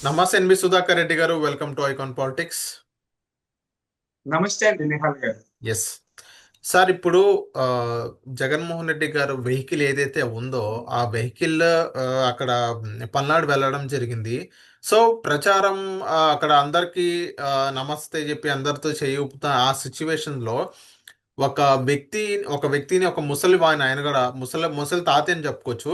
నమస్తే ఎన్వి సుధాకర్ రెడ్డి గారు, welcome to icon politics. నమస్తే అండి నిహాల్ గారు. ఎస్ సార్, ఇప్పుడు ఆ, జగన్మోహన్ రెడ్డి గారు వెహికల్ ఏదైతే ఉందో ఆ వెహికల్ అక్కడ పల్నాడు వెళ్ళడం జరిగింది. సో ప్రచారం అక్కడ అందరికీ ఆ, నమస్తే చెప్పి అందరితో చేయి ఊపుతున్న ఆ సిచ్యువేషన్లో ఒక వ్యక్తి ఒక వ్యక్తిని, ఒక ముసలి ఆయన కూడా ముసలి తాత అని చెప్పుకోవచ్చు.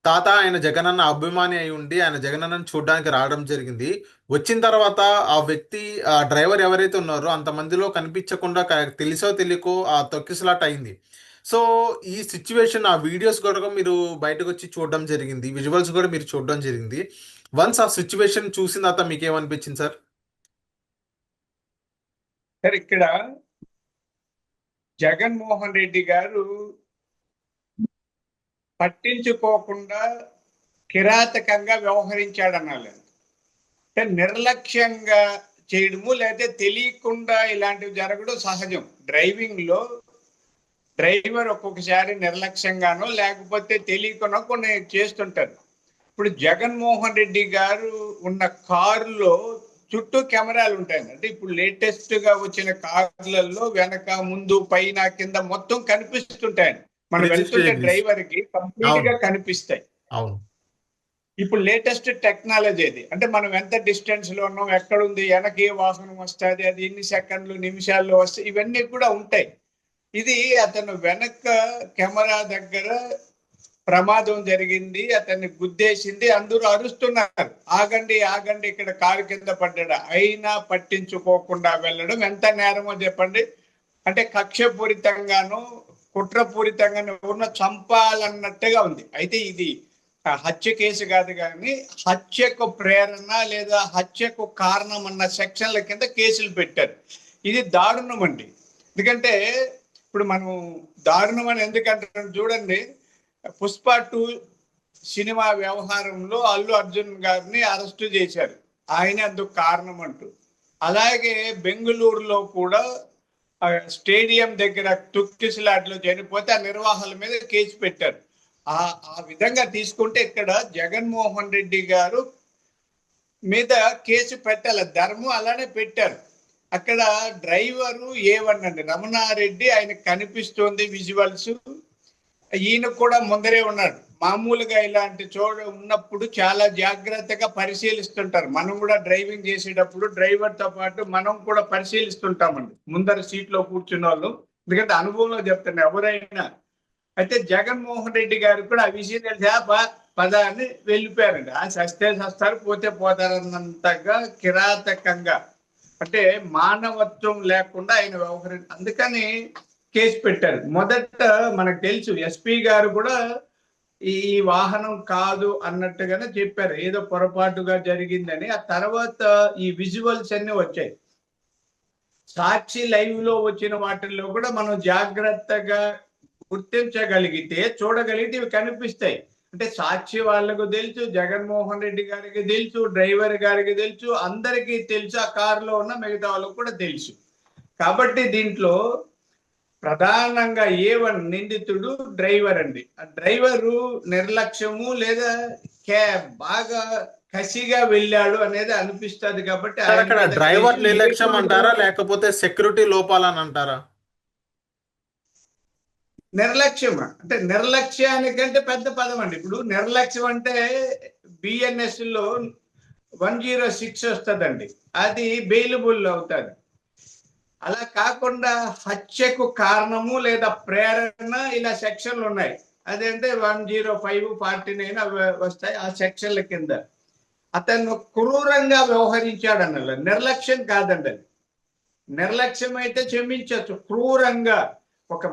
తాత ఆయన జగనన్న అభిమాని అయి ఉండి ఆయన జగనన్నను చూడడానికి రావడం జరిగింది. వచ్చిన తర్వాత ఆ వ్యక్తి, ఆ డ్రైవర్ ఎవరైతే ఉన్నారో అంతమందిలో కనిపించకుండా తెలిసో తెలియకో ఆ తొక్కిసలాట అయింది. సో ఈ సిచ్యువేషన్, ఆ వీడియోస్ కూడా మీరు బయటకు వచ్చి చూడడం జరిగింది, విజువల్స్ కూడా మీరు చూడడం జరిగింది. వన్స్ ఆ సిచ్యువేషన్ చూసిన తర్వాత మీకు ఏమనిపించింది సార్? సార్, ఇక్కడ జగన్మోహన్ రెడ్డి గారు పట్టించుకోకుండా కిరాతకంగా వ్యవహరించాడనాలి. అంటే నిర్లక్ష్యంగా చేయడము లేదా తెలియకుండా ఇలాంటివి జరగడం సహజం. డ్రైవింగ్ లో డ్రైవర్ ఒక్కొక్కసారి నిర్లక్ష్యంగానో లేకపోతే తెలియకుండా కొన్ని చేస్తుంటారు. ఇప్పుడు జగన్మోహన్ రెడ్డి గారు ఉన్న కారులో చుట్టూ కెమెరాలు ఉంటాయి. అంటే ఇప్పుడు లేటెస్ట్ గా వచ్చిన కార్లలో వెనక ముందు పైన కింద మొత్తం కనిపిస్తుంటాయి. మనం వెళ్తుంటే డ్రైవర్ కి కంప్లీట్ గా కనిపిస్తాయి. అవును. ఇప్పుడు లేటెస్ట్ టెక్నాలజీ అది. అంటే మనం ఎంత డిస్టెన్స్ లో ఉన్నాం, ఎక్కడుంది, వెనక ఏ వాహనం వస్తుంది, అది ఎన్ని సెకండ్లు నిమిషాల్లో వస్తాయి, ఇవన్నీ కూడా ఉంటాయి. ఇది అతను వెనక కెమెరా దగ్గర ప్రమాదం జరిగింది, అతన్ని గుద్దేసింది, అందరూ అరుస్తున్నారు, ఆగండి ఆగండి, ఇక్కడ కారు కింద పడ్డాడు. అయినా పట్టించుకోకుండా వెళ్ళడం ఎంత నేరమో చెప్పండి. అంటే కక్షపూరితంగాను కుట్రపూరితంగాను ఉన్న చంపాలన్నట్టుగా ఉంది. అయితే ఇది హత్య కేసు కాదు, కానీ హత్యకు ప్రేరణ లేదా హత్యకు కారణం అన్న సెక్షన్ల కింద కేసులు పెట్టారు. ఇది దారుణం అండి. ఎందుకంటే ఇప్పుడు మనం దారుణం అని ఎందుకంటాం చూడండి. పుష్ప 2 సినిమా వ్యవహారంలో అల్లు అర్జున్ గారిని అరెస్టు చేశారు, ఆయన అందుకు కారణం అంటూ. అలాగే బెంగళూరులో కూడా స్టేడియం దగ్గర తుక్కిసలాట్లో చనిపోతే ఆ నిర్వాహకుల మీద కేసు పెట్టారు. ఆ విధంగా తీసుకుంటే ఇక్కడ జగన్మోహన్ రెడ్డి గారు మీద కేసు పెట్టాలి, ధర్మం అలానే పెట్టారు. అక్కడ డ్రైవరు A1 అండి, రమణారెడ్డి, ఆయన కనిపిస్తోంది విజువల్స్. ఈయన కూడా ముందరే ఉన్నాడు. మామూలుగా ఇలాంటి చోట ఉన్నప్పుడు చాలా జాగ్రత్తగా పరిశీలిస్తుంటారు. మనం కూడా డ్రైవింగ్ చేసేటప్పుడు డ్రైవర్ తో పాటు మనం కూడా పరిశీలిస్తుంటామండి, ముందర సీట్ లో కూర్చున్న వాళ్ళు. ఎందుకంటే అనుభవంలో చెప్తాను ఎవరైనా. అయితే జగన్మోహన్ రెడ్డి గారు కూడా ఆ విషయం తెలిసా పద అని వెళ్ళిపోయారండి. ఆ సస్తే సస్తారు, పోతే పోతారన్నంతగా కిరాతకంగా, అంటే మానవత్వం లేకుండా ఆయన అందుకని కేసు పెట్టారు. మొదట మనకు తెలుసు ఎస్పీ గారు కూడా ఈ వాహనం కాదు అన్నట్టుగానే చెప్పారు, ఏదో పొరపాటుగా జరిగిందని. ఆ తర్వాత ఈ విజువల్స్ అన్ని వచ్చాయి. సాక్షి లైవ్ లో వచ్చిన వాటిల్లో కూడా మనం జాగ్రత్తగా గుర్తించగలిగితే, చూడగలిగితే ఇవి కనిపిస్తాయి. అంటే సాక్షి వాళ్ళకు తెలుసు, జగన్మోహన్ రెడ్డి గారికి తెలుసు, డ్రైవర్ గారికి తెలుసు, అందరికీ తెలుసు, ఆ కారులో ఉన్న మిగతా వాళ్ళకు కూడా తెలుసు. కాబట్టి దీంట్లో ప్రధానంగా A1 నిందితుడు డ్రైవర్ అండి. ఆ డ్రైవరు నిర్లక్ష్యము లేదా బాగా కసిగా వెళ్ళాడు అనేది అనిపిస్తుంది. కాబట్టి అక్కడ డ్రైవర్ నిర్లక్ష్యం అంటారా లేకపోతే సెక్యూరిటీ లోపాలని అంటారా? నిర్లక్ష్యం అంటే నిర్లక్ష్యానికంటే పెద్ద పదం అండి. ఇప్పుడు నిర్లక్ష్యం అంటే BNS లో 106 వస్తుందండి, అది బెయిలబుల్ అవుతుంది. అలా కాకుండా హత్యకు కారణము లేదా ప్రేరణ ఇలా సెక్షన్లు ఉన్నాయి. అదంటే 105, 49 అవి వస్తాయి ఆ సెక్షన్ల కింద. అతను క్రూరంగా వ్యవహరించాడు అన్నది నిర్లక్ష్యం కాదండి. అది నిర్లక్ష్యం అయితే క్షమించవచ్చు, క్రూరంగా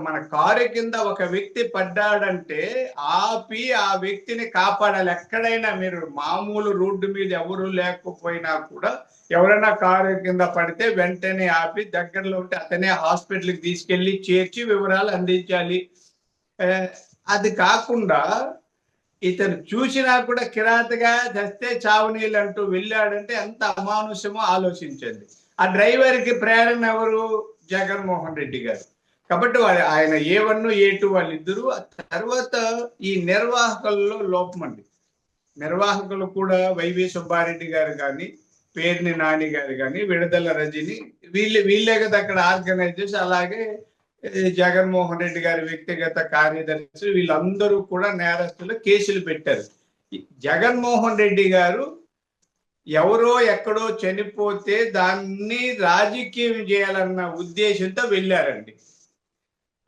మన కారు కింద ఒక వ్యక్తి పడ్డాడంటే ఆపి ఆ వ్యక్తిని కాపాడాలి. ఎక్కడైనా మీరు మామూలు రోడ్డు మీద ఎవరు లేకపోయినా కూడా ఎవరైనా కారు కింద పడితే వెంటనే ఆపి దగ్గరలో ఉంటే అతనే హాస్పిటల్కి తీసుకెళ్లి చేర్చి వివరాలు అందించాలి. అది కాకుండా ఇతను చూసినా కూడా కిరాతగా చస్తే చావనీళ్ళు అంటూ వెళ్ళాడంటే ఎంత అమానుషమో ఆలోచించండి. ఆ డ్రైవర్కి ప్రేరణ ఎవరు? జగన్మోహన్ రెడ్డి గారు. కాబట్టి ఆయన A1, A2 వాళ్ళిద్దరు. తర్వాత ఈ నిర్వాహకుల్లో లోపం అండి. నిర్వాహకులు కూడా వైవి సుబ్బారెడ్డి గారు కానీ, పేర్ని నాని గారు కానీ, విడుదల రజని, వీళ్ళే కదా అక్కడ ఆర్గనైజ్ చేసి, అలాగే జగన్మోహన్ రెడ్డి గారి వ్యక్తిగత కార్యదర్శి, వీళ్ళందరూ కూడా నేరస్తులు కేసులు పెట్టారు. జగన్మోహన్ రెడ్డి గారు ఎవరో ఎక్కడో చనిపోతే దాన్ని రాజకీయం చేయాలన్న ఉద్దేశంతో వెళ్ళారండి.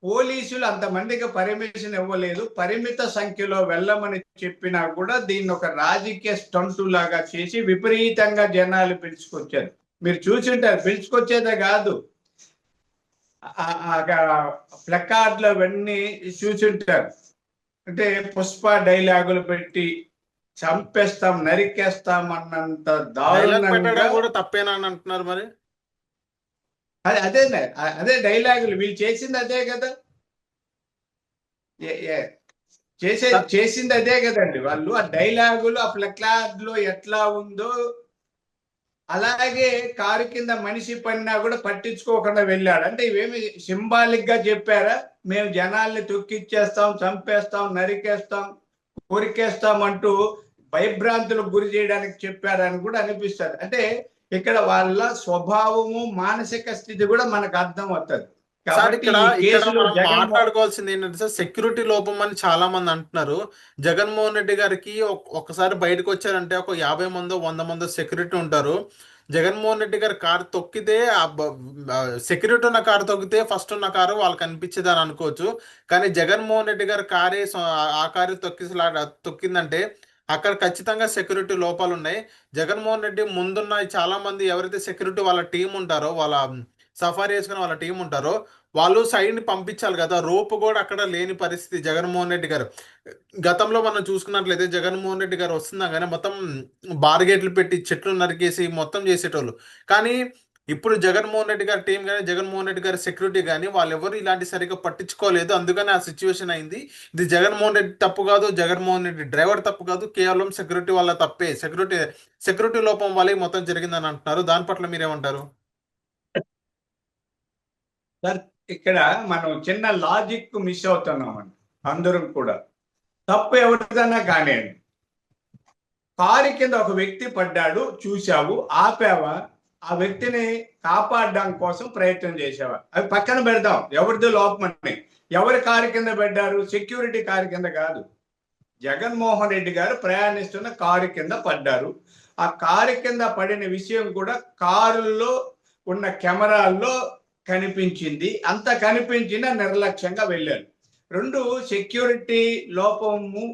పోలీసులు అంతమందికి పర్మిషన్ ఇవ్వలేదు, పరిమిత సంఖ్యలో వెళ్ళమని చెప్పినా కూడా దీన్ని ఒక రాజకీయ స్టంటు లాగా చేసి విపరీతంగా జనాలు పిలుచుకొచ్చారు. మీరు చూసింటారు, పిలుచుకొచ్చేదే కాదు, ప్లకార్డులు అవన్నీ చూసింటారు. అంటే పుష్ప డైలాగులు పెట్టి చంపేస్తాం, నరికేస్తాం అన్నంత దారుణంగా. కూడా తప్పేనా అని అంటున్నారు మరి. అదే డైలాగులు వీళ్ళు చేసింది అదే కదా, చేసింది అదే కదండి. వాళ్ళు ఆ డైలాగులు ఆ ప్లకార్డులో ఎట్లా ఉందో అలాగే కారు కింద మనిషి పడినా కూడా పట్టించుకోకుండా వెళ్ళాడు. అంటే ఇవేమి సింబాలిక్ గా చెప్పారా, మేము జనాల్ని తొక్కిచ్చేస్తాం, చంపేస్తాం, నరికేస్తాం, కొరికేస్తాం అంటూ భయభ్రాంతులకు గురి చేయడానికి చెప్పారని కూడా అనిపిస్తుంది. అంటే ఇక్కడ వాళ్ళ స్వభావము, మానసిక స్థితి కూడా మనకు అర్థం అవుతుంది. ఇక్కడ మాట్లాడుకోవాల్సింది ఏంటంటే సార్, సెక్యూరిటీ లోపం అని చాలా మంది అంటున్నారు. జగన్మోహన్ రెడ్డి గారికి ఒకసారి బయటకు వచ్చారంటే ఒక 50 మందో 100 మందో సెక్యూరిటీ ఉంటారు. జగన్మోహన్ రెడ్డి గారి కారు తొక్కితే, సెక్యూరిటీ ఉన్న కారు తొక్కితే ఫస్ట్ ఉన్న కారు వాళ్ళకి అనిపించేది అని అనుకోవచ్చు. కానీ జగన్మోహన్ రెడ్డి గారి కారే ఆ కారు తొక్కిందంటే అక్కడ ఖచ్చితంగా సెక్యూరిటీ లోపాలు ఉన్నాయి. జగన్మోహన్ రెడ్డి ముందున్న చాలా మంది ఎవరైతే సెక్యూరిటీ వాళ్ళ టీం ఉంటారో, వాళ్ళ సఫారీ వేసుకుని వాళ్ళ టీం ఉంటారో, వాళ్ళు సైడ్ని పంపించాలి కదా. రోపు కూడా అక్కడ లేని పరిస్థితి. జగన్మోహన్ రెడ్డి గారు గతంలో మనం చూసుకున్నట్లయితే జగన్మోహన్ రెడ్డి గారు వస్తుందా కానీ మొత్తం బార్గేట్లు పెట్టి చెట్లు నరికేసి మొత్తం చేసేటోళ్ళు. కానీ ఇప్పుడు జగన్మోహన్ రెడ్డి గారి టీం కానీ, జగన్మోహన్ రెడ్డి గారి సెక్యూరిటీ కానీ, వాళ్ళు ఎవరు ఇలాంటి సరిగ్గా పట్టించుకోలేదు. అందుకని ఆ సిచ్యువేషన్ అయింది. ఇది జగన్మోహన్ రెడ్డి తప్పు కాదు, జగన్మోహన్ రెడ్డి డ్రైవర్ తప్పు కాదు, కేవలం సెక్యూరిటీ వాళ్ళ తప్పే. సెక్యూరిటీ లోపం వల్ల మొత్తం జరిగిందని అంటున్నారు. దాని పట్ల మీరేమంటారు సార్? ఇక్కడ మనం చిన్న లాజిక్ మిస్ అవుతున్నామండి అందరం కూడా. తప్పు ఎవరిదన్నా కానివ్వండి, కారు కింద ఒక వ్యక్తి పడ్డాడు, చూసావు, ఆపావా, ఆ వ్యక్తిని కాపాడడం కోసం ప్రయత్నం చేసావా, అవి పక్కన పెడదాం, ఎవరిది లోపమని. ఎవరి కారు కింద పడ్డారు? సెక్యూరిటీ కారు కింద కాదు, జగన్మోహన్ రెడ్డి గారు ప్రయాణిస్తున్న కారు కింద పడ్డారు. ఆ కారు కింద పడిన విషయం కూడా కారులో ఉన్న కెమెరాల్లో కనిపించింది. అంత కనిపించిన నిర్లక్ష్యంగా వెళ్ళారు. రెండు, సెక్యూరిటీ లోపము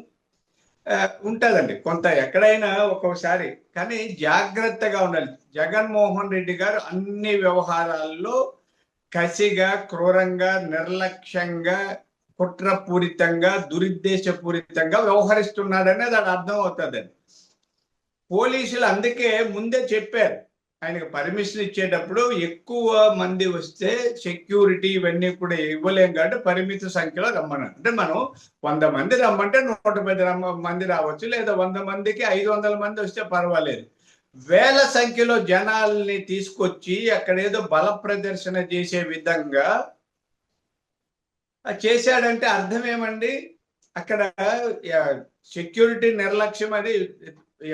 ఉంటుందండి కొంత ఎక్కడైనా ఒక్కొక్కసారి, కానీ జాగ్రత్తగా ఉండాలి. జగన్మోహన్ రెడ్డి గారు అన్ని వ్యవహారాల్లో కసిగా, క్రూరంగా, నిర్లక్ష్యంగా, కుట్రపూరితంగా, దురుద్దేశపూరితంగా వ్యవహరిస్తున్నాడనే దాని అర్థం అవుతుందండి. పోలీసులు అందుకే ముందే చెప్పారు, ఆయనకు పర్మిషన్ ఇచ్చేటప్పుడు ఎక్కువ మంది వస్తే సెక్యూరిటీ ఇవన్నీ కూడా ఇవ్వలేం కాబట్టి పరిమిత సంఖ్యలో రమ్మన్నారు. అంటే మనం 100 మంది రమ్మంటే 110 మంది రావచ్చు, లేదా 100 మందికి 500 మంది వస్తే పర్వాలేదు. వేల సంఖ్యలో జనాల్ని తీసుకొచ్చి అక్కడ ఏదో బల ప్రదర్శన చేసే విధంగా చేశాడంటే అర్థం ఏమండి? అక్కడ సెక్యూరిటీ నిర్లక్ష్యం అది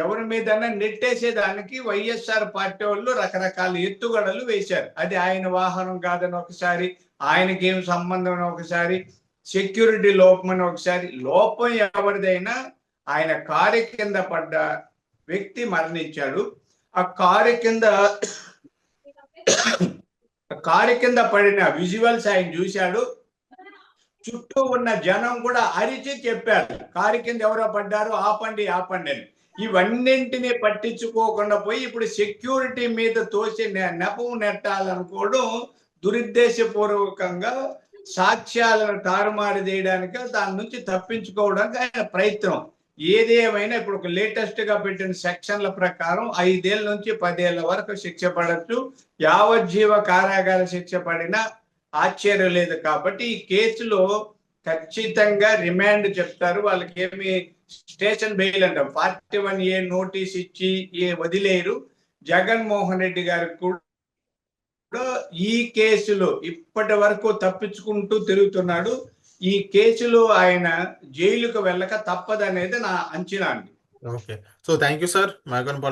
ఎవరి మీదన్నా నెట్టేసేదానికి వైఎస్ఆర్ పార్టీ వాళ్ళు రకరకాల ఎత్తుగడలు వేశారు. అది ఆయన వాహనం కాదని ఒకసారి, ఆయనకి ఏం సంబంధం అని ఒకసారి, సెక్యూరిటీ లోపం అని ఒకసారి. లోపం ఎవరిదైనా, ఆయన కారు కింద పడ్డ వ్యక్తి మరణించాడు. ఆ కారు కింద పడిన విజువల్స్ ఆయన చూశాడు. చుట్టూ ఉన్న జనం కూడా అరిచి చెప్పారు, కారు కింద ఎవరో పడ్డారు, ఆపండి ఆపండి అని. ఇవన్నింటినీ పట్టించుకోకుండా పోయి ఇప్పుడు సెక్యూరిటీ మీద తోసి నెపం నెట్టాలనుకోవడం దురుద్దేశపూర్వకంగా సాక్ష్యాలను తారుమారు చేయడానికి, దాని నుంచి తప్పించుకోవడానికి ఆయన ప్రయత్నం. ఏది ఏమైనా ఇప్పుడు ఒక లేటెస్ట్ గా పెట్టిన సెక్షన్ల ప్రకారం 5 ఏళ్ల నుంచి 10 ఏళ్ల వరకు శిక్ష పడచ్చు, యావజ్జీవ కారాగార శిక్ష పడినా ఆశ్చర్యం లేదు. కాబట్టి ఈ కేసులో ఖచ్చితంగా రిమాండ్ చెప్తారు. వాళ్ళకి ఏమి స్టేషన్ బెయిల్ అంటాం, 41A నోటీస్ ఇచ్చి వదిలేరు. జగన్మోహన్ రెడ్డి గారికి కూడా ఈ కేసులో ఇప్పటి వరకు తప్పించుకుంటూ తిరుగుతున్నాడు. ఈ కేసులో ఆయన జైలుకు వెళ్ళక తప్పదనేది నా అంచనా అండి. Okay. So thank you sir.